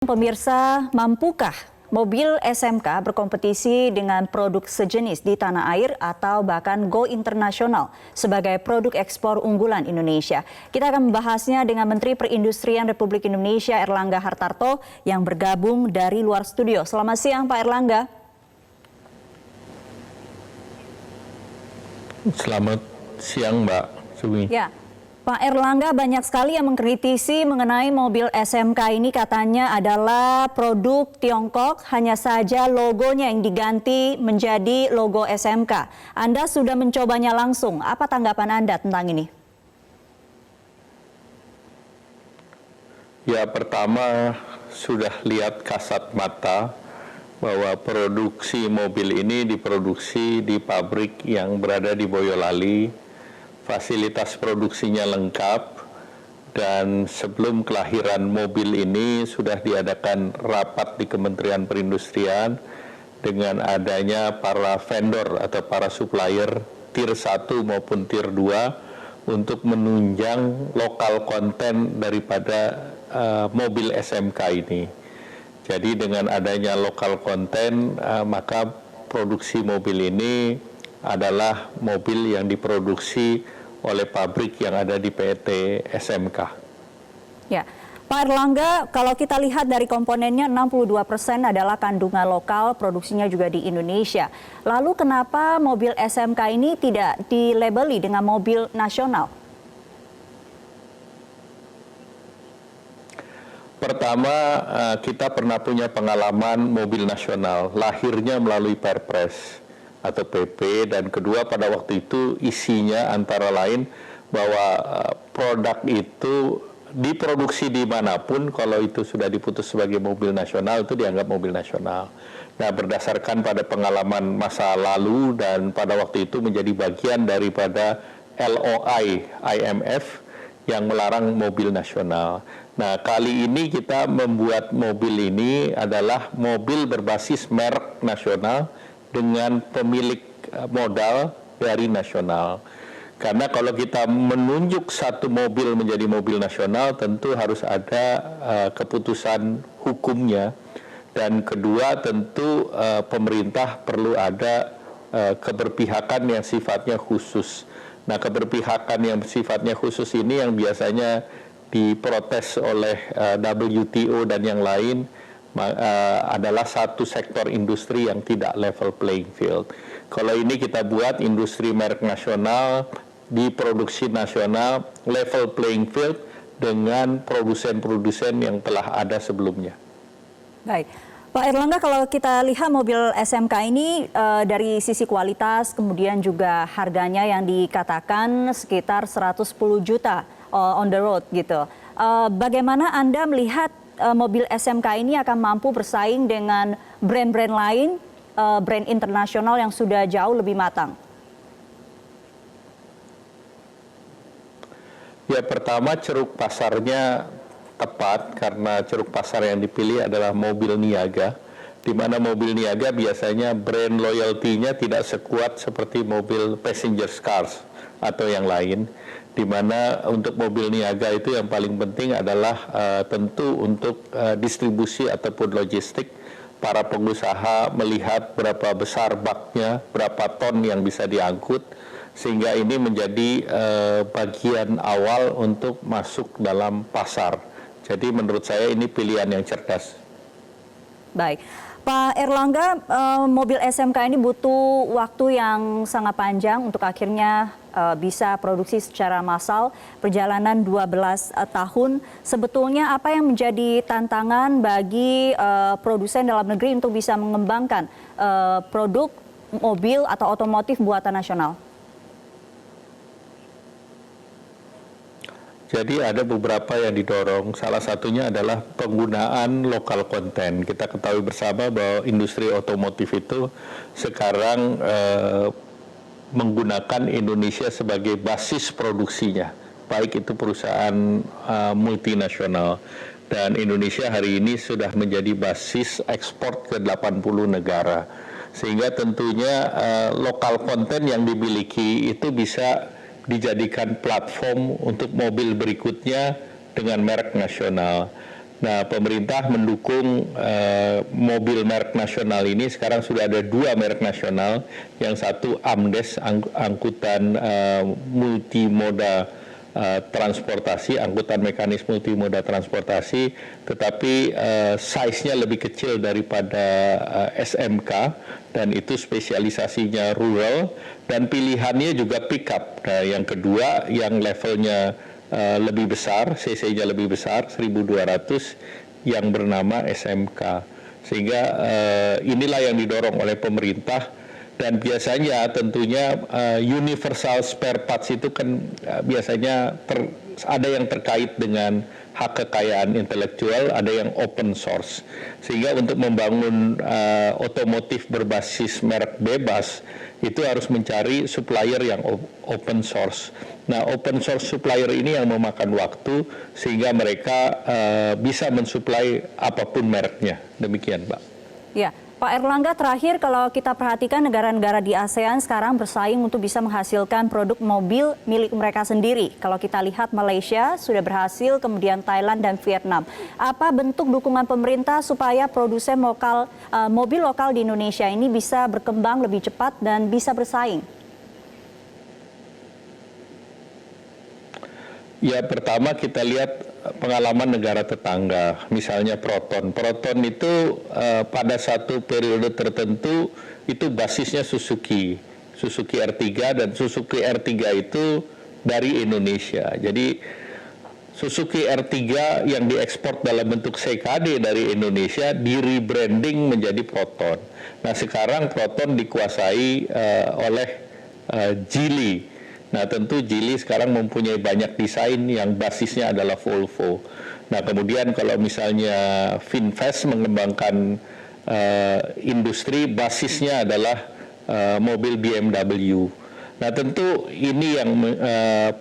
Pemirsa, mampukah mobil SMK berkompetisi dengan produk sejenis di tanah air atau bahkan go internasional sebagai produk ekspor unggulan Indonesia? Kita akan membahasnya dengan Menteri Perindustrian Republik Indonesia Erlangga Hartarto yang bergabung dari luar studio. Selamat siang Pak Erlangga. Selamat siang Mbak Sumi. Ya. Pak Erlangga, banyak sekali yang mengkritisi mengenai mobil SMK ini, katanya adalah produk Tiongkok, hanya saja logonya yang diganti menjadi logo SMK. Anda sudah mencobanya langsung, apa tanggapan Anda tentang ini? Ya, pertama sudah lihat kasat mata bahwa produksi mobil ini diproduksi di pabrik yang berada di Boyolali. Fasilitas produksinya lengkap, dan sebelum kelahiran mobil ini sudah diadakan rapat di Kementerian Perindustrian dengan adanya para vendor atau para supplier tier 1 maupun tier 2 untuk menunjang lokal konten daripada mobil SMK ini. Jadi dengan adanya lokal konten, maka produksi mobil ini adalah mobil yang diproduksi oleh pabrik yang ada di PT SMK. Ya, Pak Erlangga, kalau kita lihat dari komponennya 62% adalah kandungan lokal, produksinya juga di Indonesia. Lalu kenapa mobil SMK ini tidak dilabeli dengan mobil nasional? Pertama, kita pernah punya pengalaman mobil nasional, lahirnya melalui Perpres atau PP, dan kedua pada waktu itu isinya antara lain bahwa produk itu diproduksi dimanapun, kalau itu sudah diputus sebagai mobil nasional itu dianggap mobil nasional. Nah, berdasarkan pada pengalaman masa lalu dan pada waktu itu menjadi bagian daripada LOI IMF yang melarang mobil nasional. Nah, kali ini kita membuat mobil ini adalah mobil berbasis merek nasional dengan pemilik modal dari nasional. Karena kalau kita menunjuk satu mobil menjadi mobil nasional, tentu harus ada keputusan hukumnya. Dan kedua, tentu pemerintah perlu ada keberpihakan yang sifatnya khusus. Nah, keberpihakan yang sifatnya khusus ini yang biasanya diprotes oleh WTO dan yang lain, adalah satu sektor industri yang tidak level playing field. Kalau ini kita buat industri merek nasional, diproduksi nasional, level playing field dengan produsen-produsen yang telah ada sebelumnya. Baik. Pak Erlangga, kalau kita lihat mobil SMK ini dari sisi kualitas, kemudian juga harganya yang dikatakan sekitar 110 juta on the road gitu. Bagaimana Anda melihat mobil SMK ini akan mampu bersaing dengan brand-brand lain, brand internasional yang sudah jauh lebih matang? Ya, pertama ceruk pasarnya tepat karena ceruk pasar yang dipilih adalah mobil niaga, di mana mobil niaga biasanya brand loyalty-nya tidak sekuat seperti mobil passenger cars atau yang lain, di mana untuk mobil niaga itu yang paling penting adalah tentu untuk distribusi ataupun logistik. Para pengusaha melihat berapa besar baknya, berapa ton yang bisa diangkut, sehingga ini menjadi bagian awal untuk masuk dalam pasar. Jadi menurut saya ini pilihan yang cerdas. Baik. Pak Erlangga, mobil SMK ini butuh waktu yang sangat panjang untuk akhirnya bisa produksi secara massal, perjalanan 12 tahun. Sebetulnya apa yang menjadi tantangan bagi produsen dalam negeri untuk bisa mengembangkan produk mobil atau otomotif buatan nasional? Jadi ada beberapa yang didorong, salah satunya adalah penggunaan lokal konten. Kita ketahui bersama bahwa industri otomotif itu sekarang menggunakan Indonesia sebagai basis produksinya, baik itu perusahaan multinasional. Dan Indonesia hari ini sudah menjadi basis ekspor ke 80 negara. Sehingga tentunya lokal konten yang dimiliki itu bisa dijadikan platform untuk mobil berikutnya dengan merek nasional. Nah, pemerintah mendukung mobil merek nasional ini. Sekarang sudah ada 2 merek nasional. Yang satu AMDES, angkutan multimoda transportasi, angkutan mekanis multimoda transportasi, tetapi size-nya lebih kecil daripada SMK, dan itu spesialisasinya rural, dan pilihannya juga pickup. Nah, yang kedua yang levelnya lebih besar, cc-nya lebih besar, 1.200, yang bernama SMK. Sehingga inilah yang didorong oleh pemerintah, dan biasanya tentunya universal spare parts itu kan biasanya ada yang terkait dengan hak kekayaan intelektual, ada yang open source. Sehingga untuk membangun otomotif berbasis merek bebas, itu harus mencari supplier yang open source. Nah, open source supplier ini yang memakan waktu, sehingga mereka bisa mensuplai apapun mereknya. Demikian, Mbak. Ya, Pak Erlangga, terakhir kalau kita perhatikan negara-negara di ASEAN sekarang bersaing untuk bisa menghasilkan produk mobil milik mereka sendiri. Kalau kita lihat Malaysia sudah berhasil, kemudian Thailand dan Vietnam. Apa bentuk dukungan pemerintah supaya produsen mobil lokal di Indonesia ini bisa berkembang lebih cepat dan bisa bersaing? Ya, pertama kita lihat pengalaman negara tetangga, misalnya Proton. Proton itu pada satu periode tertentu itu basisnya Suzuki R3, dan Suzuki R3 itu dari Indonesia. Jadi Suzuki R3 yang diekspor dalam bentuk CKD dari Indonesia di rebranding menjadi Proton. Nah, sekarang Proton dikuasai oleh Geely. Nah, tentu Geely sekarang mempunyai banyak desain yang basisnya adalah Volvo. Nah, kemudian kalau misalnya Finfast mengembangkan industri, basisnya adalah mobil BMW. Nah, tentu ini yang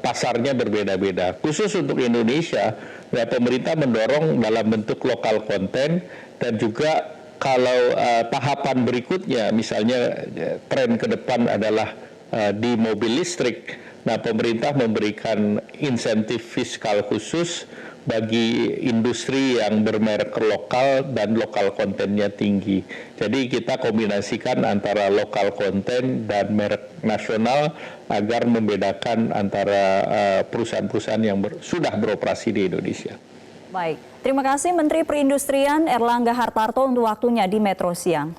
pasarnya berbeda-beda. Khusus untuk Indonesia, ya, pemerintah mendorong dalam bentuk lokal konten, dan juga kalau tahapan berikutnya, misalnya tren ke depan adalah di mobil listrik. Nah, pemerintah memberikan insentif fiskal khusus bagi industri yang bermerek lokal dan lokal kontennya tinggi. Jadi kita kombinasikan antara lokal konten dan merek nasional agar membedakan antara perusahaan-perusahaan yang sudah beroperasi di Indonesia. Baik, terima kasih Menteri Perindustrian Erlangga Hartarto untuk waktunya di Metro Siang.